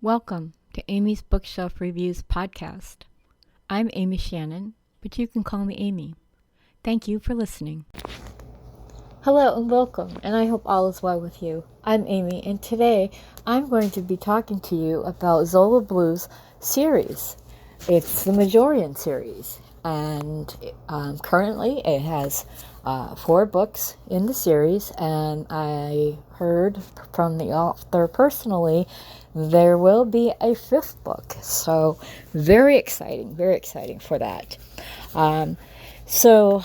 Welcome to Amy's Bookshelf Reviews podcast. I'm Amy Shannon, but you can call me Amy. Thank you for listening. Hello and welcome, and I hope all is well with you. I'm Amy, and today I'm going to be talking to you about Zola Blues series. It's the Mejuarian series, and currently it has 4 books in the series, and I heard from the author personally there will be a 5th book, so very exciting for that. So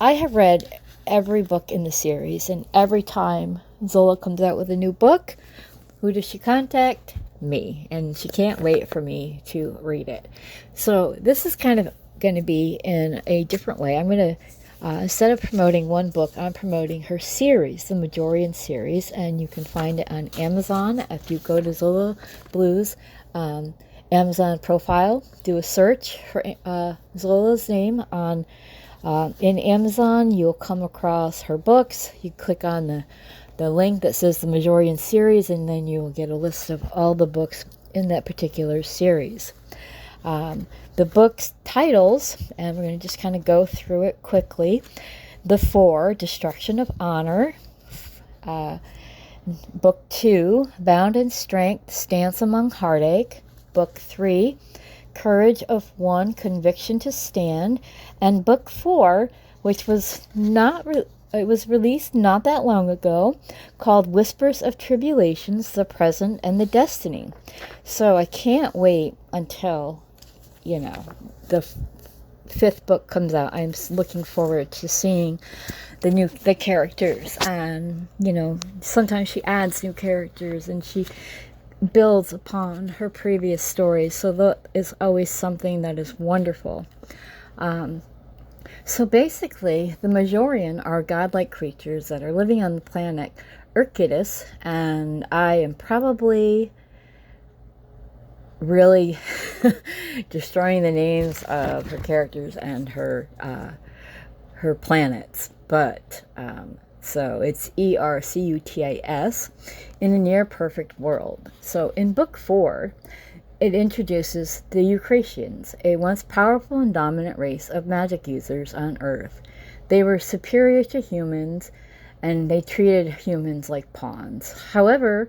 I have read every book in the series, and every time Zola comes out with a new book, who does she contact? Me, and she can't wait for me to read it. So this is kind of going to be in a different way. I'm going to instead of promoting one book, I'm promoting her series, the Mejuarian series, and you can find it on Amazon. If you go to Zola Blues Amazon profile, do a search for Zola's name on in Amazon, you'll come across her books. You click on the link that says the Mejuarian series, and then you will get a list of all the books in that particular series. The book's titles, and we're going to just kind of go through it quickly. The 4, Destruction of Honor. Book 2, Bound in Strength, Stance Among Heartache. Book 3, Courage of One, Conviction to Stand. And book 4, which was it was released not that long ago, called Whispers of Tribulations, the Present and the Destiny. So I can't wait until the 5th book comes out. I'm looking forward to seeing the characters, and sometimes she adds new characters and she builds upon her previous stories, so that is always something that is wonderful. So basically, the Mejuarian are godlike creatures that are living on the planet Urquidus, and I am probably really destroying the names of her characters and her planets, but so it's Ercutis, in a near perfect world. So in book 4, it introduces the Eucratians, a once powerful and dominant race of magic users on Earth. They were superior to humans, and they treated humans like pawns. However,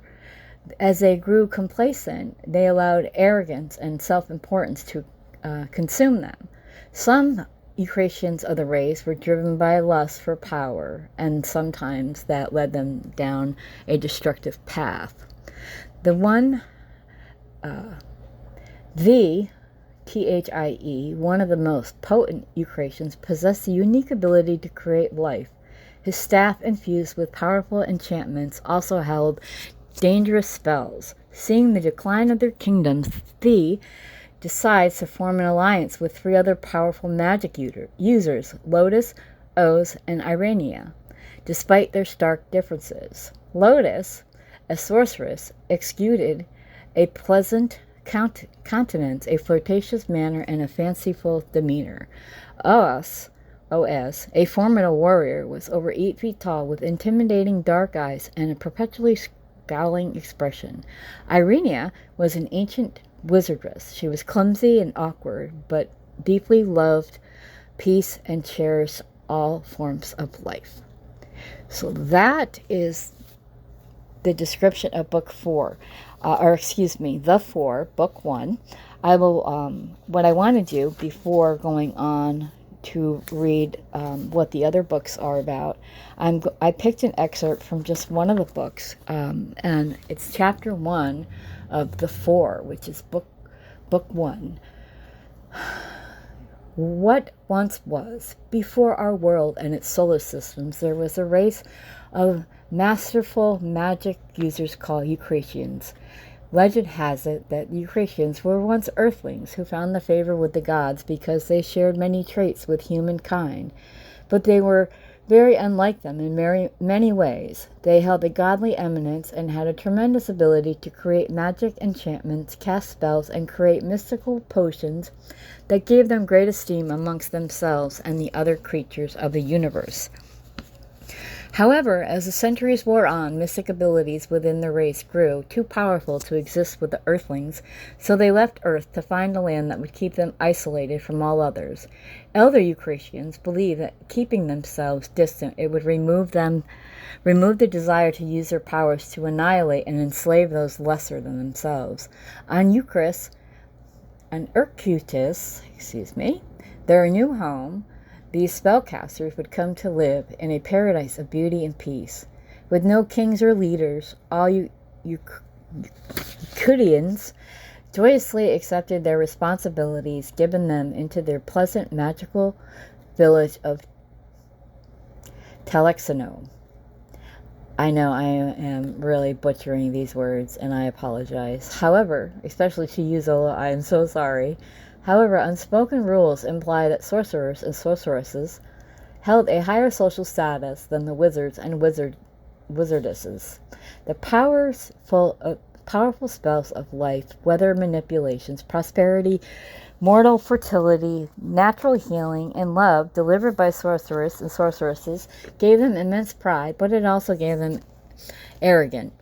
as they grew complacent, they allowed arrogance and self-importance to consume them. Some Eucratians of the race were driven by lust for power, and sometimes that led them down a destructive path. Thie, one of the most potent Eucratians, possessed the unique ability to create life. His staff, infused with powerful enchantments, also held dangerous spells. Seeing the decline of their kingdoms, Thie decides to form an alliance with 3 other powerful magic users, Lotus, Oz, and Irenia, despite their stark differences. Lotus, a sorceress, exuded a pleasant countenance, a flirtatious manner, and a fanciful demeanor. Oz, a formidable warrior, was over 8 feet tall, with intimidating dark eyes and a perpetually scowling expression. Irenia was an ancient wizardess. She was clumsy and awkward, but deeply loved peace and cherished all forms of life. So that is the description of book 4, the 4, book 1. I will, what I want to do before going on to read what the other books are about, I picked an excerpt from just one of the books, and it's chapter 1 of the 4, which is book 1. What once was, before our world and its solar systems, there was a race of masterful magic users called Eucratians. Legend has it that Eucratians were once earthlings who found the favor with the gods because they shared many traits with humankind, but they were very unlike them in many ways. They held a godly eminence and had a tremendous ability to create magic enchantments, cast spells, and create mystical potions that gave them great esteem amongst themselves and the other creatures of the universe. However, as the centuries wore on, mystic abilities within the race grew too powerful to exist with the Earthlings, so they left Earth to find a land that would keep them isolated from all others. Elder Eucratians believed that keeping themselves distant, it would remove the desire to use their powers to annihilate and enslave those lesser than themselves. On Eucris and Ercutus, their new home, these spellcasters would come to live in a paradise of beauty and peace. With no kings or leaders, all Euclideans joyously accepted their responsibilities given them into their pleasant magical village of Telexino. I know I am really butchering these words, and I apologize. However, especially to you, Zola, I am so sorry. However, unspoken rules imply that sorcerers and sorceresses held a higher social status than the wizards and wizardesses. The powerful spells of life, weather manipulations, prosperity, mortal fertility, natural healing, and love delivered by sorcerers and sorceresses gave them immense pride, but it also gave them arrogance.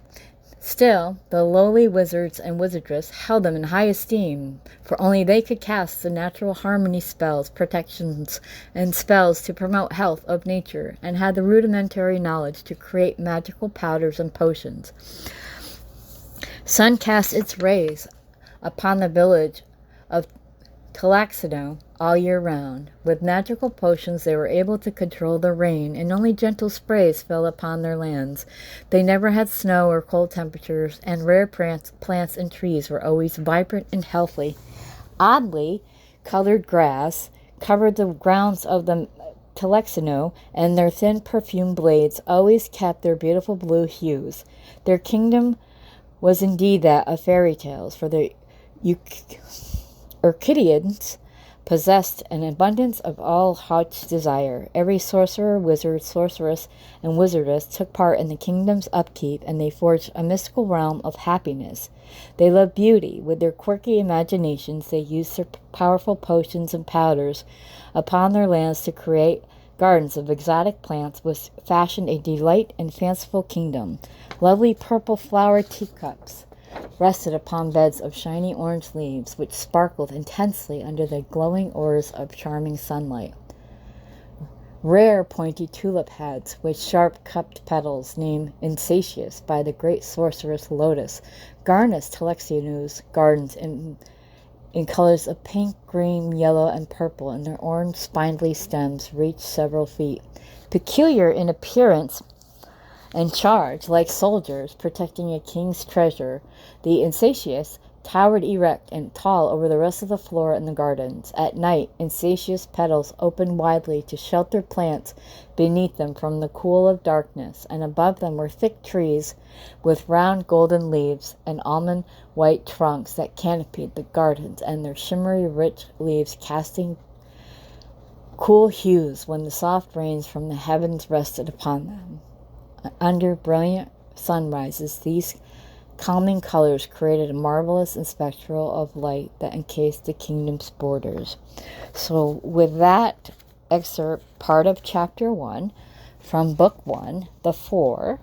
Still, the lowly wizards and wizardresses held them in high esteem, for only they could cast the natural harmony spells, protections, and spells to promote health of nature, and had the rudimentary knowledge to create magical powders and potions. Sun cast its rays upon the village of Talaxino all year round. With magical potions they were able to control the rain, and only gentle sprays fell upon their lands. They never had snow or cold temperatures, and rare plants and trees were always vibrant and healthy. Oddly colored grass covered the grounds of the Telexino, and their thin perfumed blades always kept their beautiful blue hues. Their kingdom was indeed that of fairy tales, for the Orchidians possessed an abundance of all heart's desire. Every sorcerer, wizard, sorceress, and wizardess took part in the kingdom's upkeep, and they forged a mystical realm of happiness. They loved beauty. With their quirky imaginations, they used their powerful potions and powders upon their lands to create gardens of exotic plants, which fashioned a delight and fanciful kingdom. Lovely purple flower teacups rested upon beds of shiny orange leaves, which sparkled intensely under the glowing orbs of charming sunlight. Rare pointy tulip heads, with sharp cupped petals, named insatious by the great sorceress Lotus, garnished Telexino's gardens in colors of pink, green, yellow, and purple, and their orange spindly stems reached several feet. Peculiar in appearance and charged like soldiers protecting a king's treasure, the insatious towered erect and tall over the rest of the floor in the gardens. At night, insatious petals opened widely to shelter plants beneath them from the cool of darkness, and above them were thick trees with round golden leaves and almond white trunks that canopied the gardens, and their shimmery rich leaves casting cool hues when the soft rains from the heavens rested upon them. Under brilliant sunrises, these calming colors created a marvelous and spectral of light that encased the kingdom's borders. So with that excerpt, part of chapter 1 from book 1, The Four,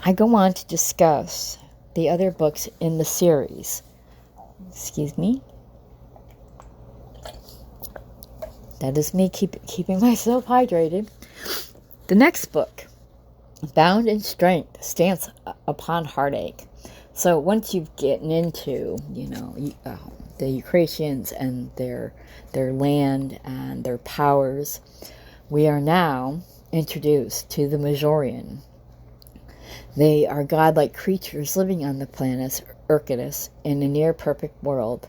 I go on to discuss the other books in the series. That is me keeping myself hydrated. The next book, Bound in Strength, stands upon heartache. So once you've gotten into, the Eucratians and their land and their powers, we are now introduced to the Mejuarian. They are godlike creatures living on the planet Ercutus in a near-perfect world.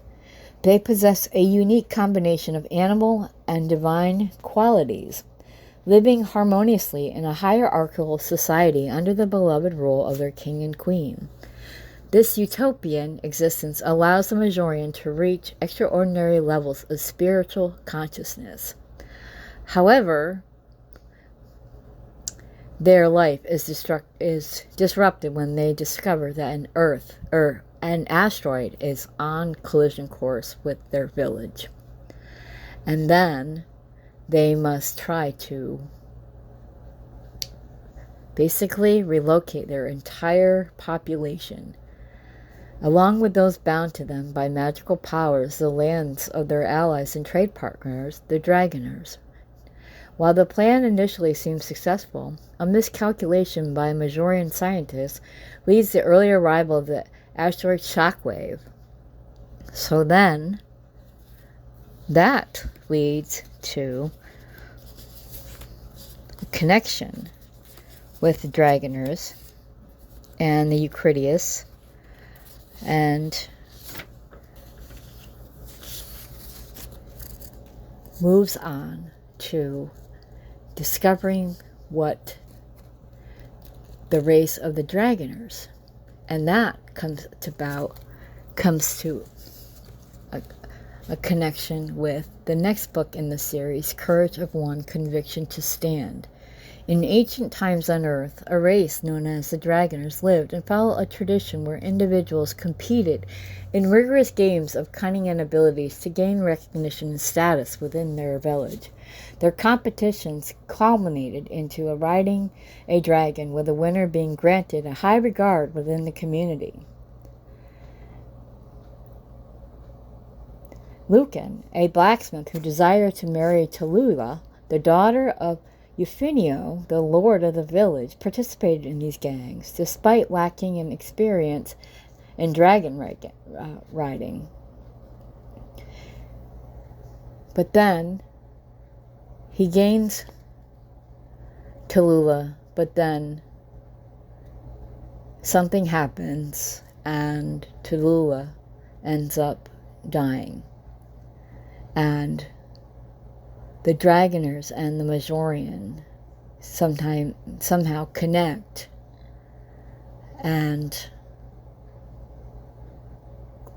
They possess a unique combination of animal and divine qualities, living harmoniously in a hierarchical society under the beloved rule of their king and queen. This utopian existence allows the Mejuarian to reach extraordinary levels of spiritual consciousness. However, their life is disrupted when they discover that an asteroid is on collision course with their village. And then they must try to basically relocate their entire population, along with those bound to them by magical powers, the lands of their allies and trade partners, the Dragoners. While the plan initially seems successful, a miscalculation by a Mejuarian scientist leads to the early arrival of the asteroid Shockwave. So then, that leads to a connection with the Dragoners and the Eucridius, and moves on to discovering what the race of the Dragoners, and that comes to a connection with the next book in the series, Courage of One, Conviction to Stand. In ancient times on Earth, a race known as the Dragoners lived and followed a tradition where individuals competed in rigorous games of cunning and abilities to gain recognition and status within their village. Their competitions culminated into riding a dragon, with the winner being granted a high regard within the community. Lucan, a blacksmith who desired to marry Tallulah, the daughter of Euphemio, the lord of the village, participated in these gangs, despite lacking in experience in dragon riding. But then he gains Tallulah, but then something happens and Tallulah ends up dying. And the Dragoners and the Mejuarian somehow connect and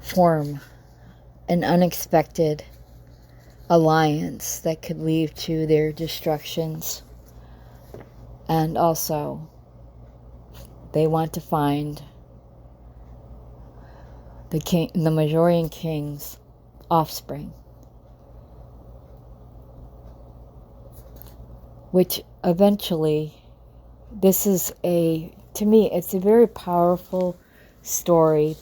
form an unexpected alliance that could lead to their destructions. And also, they want to find the Mejuarian king's offspring, which eventually, to me, it's a very powerful story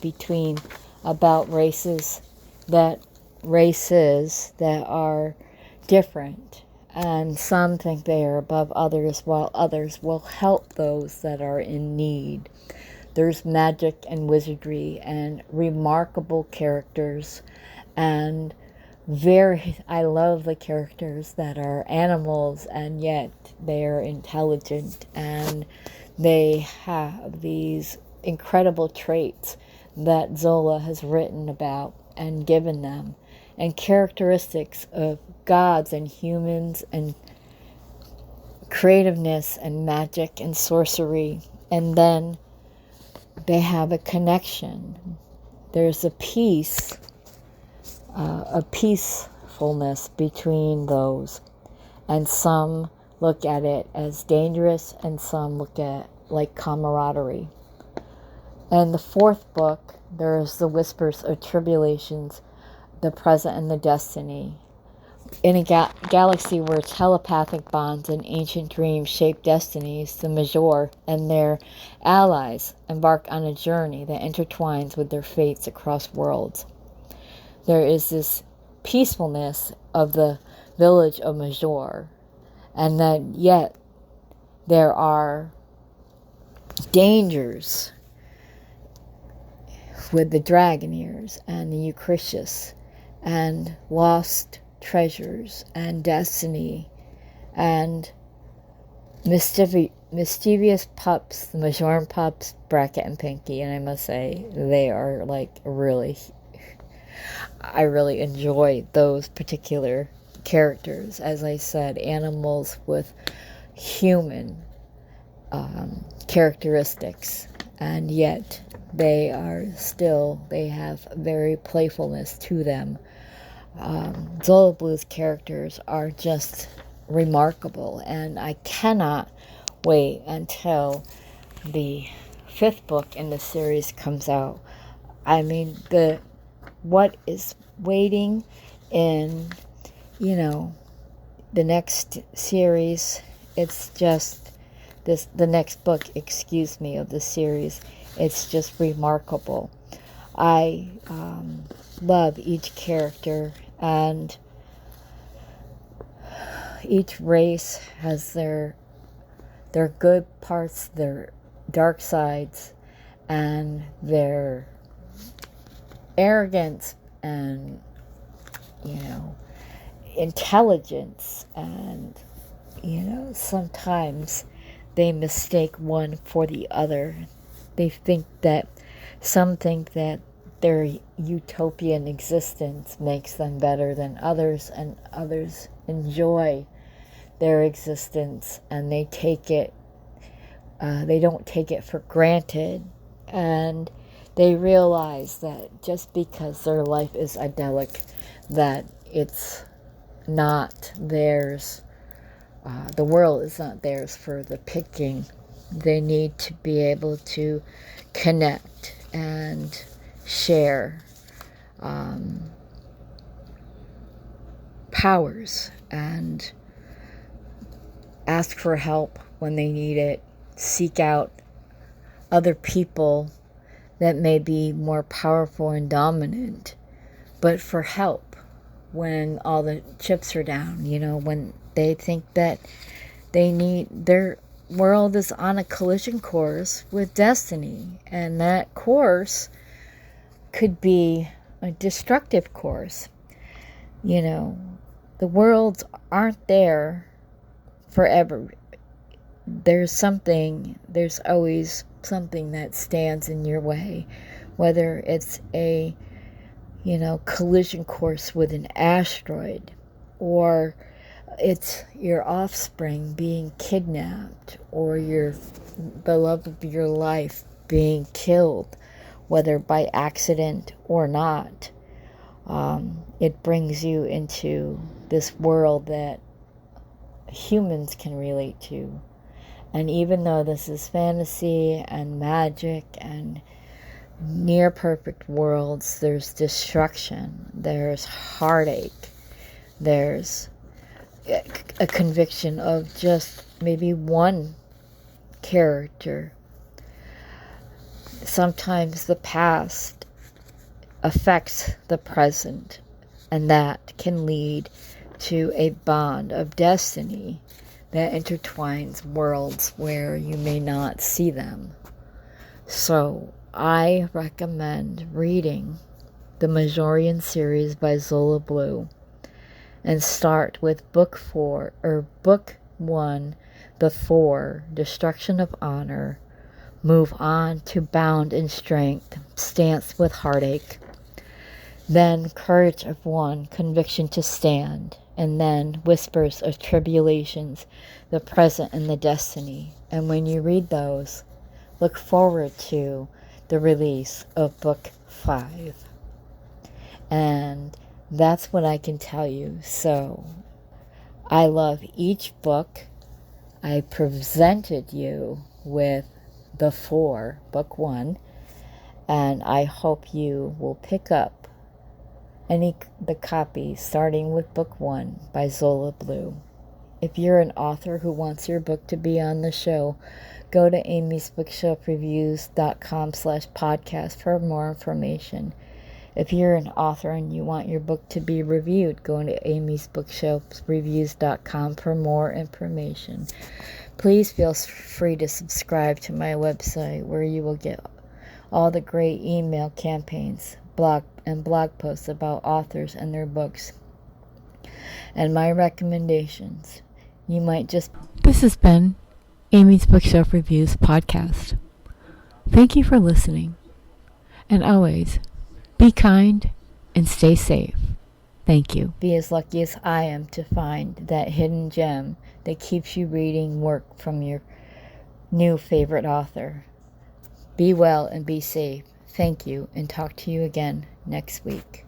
about races that are different, and some think they are above others, while others will help those that are in need. There's magic and wizardry and remarkable characters, and I love the characters that are animals and yet they're intelligent, and they have these incredible traits that Zola has written about and given them, and characteristics of gods and humans and creativeness and magic and sorcery. And then they have a connection. There's a peacefulness between those, and some look at it as dangerous and some look at like camaraderie. And the fourth book, there's the Whispers of Tribulations, the Present and the Destiny. In a galaxy where telepathic bonds and ancient dreams shape destinies, the Major and their allies embark on a journey that intertwines with their fates across worlds. There is this peacefulness of the village of Major, and that yet there are dangers with the Dragoners and the Eucridius, and lost treasures and destiny and mischievous pups, the Mejuarian pups, Bracket and Pinky. And I must say, they are I really enjoy those particular characters. As I said, animals with human characteristics, and yet they have very playfulness to them. Zola Blue's characters are just remarkable, and I cannot wait until the 5th book in the series comes out. I mean, what is waiting in, the next series, it's just, the next book, of the series. It's just remarkable. I love each character, and each race has their good parts, their dark sides, and their arrogance and, intelligence, and, sometimes they mistake one for the other. Some think that their utopian existence makes them better than others, and others enjoy their existence, and they don't take it for granted, and they realize that just because their life is idyllic, that it's not theirs. The world is not theirs for the picking. They need to be able to connect and share powers, and ask for help when they need it, seek out other people that may be more powerful and dominant, but for help when all the chips are down, when they think that their world is on a collision course with destiny, and that course could be a destructive course. The worlds aren't there forever. There's always something that stands in your way, whether it's a collision course with an asteroid, or it's your offspring being kidnapped, or the love of your life being killed, whether by accident or not. It brings you into this world that humans can relate to. And even though this is fantasy and magic and near perfect worlds, there's destruction, there's heartache, there's a conviction of just maybe one character. Sometimes the past affects the present, and that can lead to a bond of destiny that intertwines worlds where you may not see them. So I recommend reading the Mejuarian series by Zola Blue, and start with book 1, The Four, Destruction of Honor. Move on to Bound in Strength, Stance with Heartache. Then Courage of One, Conviction to Stand. And then Whispers of Tribulations, the Present and the Destiny. And when you read those, look forward to the release of book 5. And that's what I can tell you. So I love each book. I presented you with The Four, book 1, and I hope you will pick up the copies starting with book 1 by Zola Blue. If you're an author who wants your book to be on the show, go to amysbookshelfreviews.com/podcast for more information. If you're an author and you want your book to be reviewed, go to amysbookshelfreviews.com for more information. Please feel free to subscribe to my website, where you will get all the great email campaigns, blog posts about authors and their books, and my recommendations. This has been Amy's Bookshelf Reviews podcast. Thank you for listening, and always be kind and stay safe. Thank you. Be as lucky as I am to find that hidden gem that keeps you reading work from your new favorite author. Be well and be safe. Thank you, and talk to you again next week.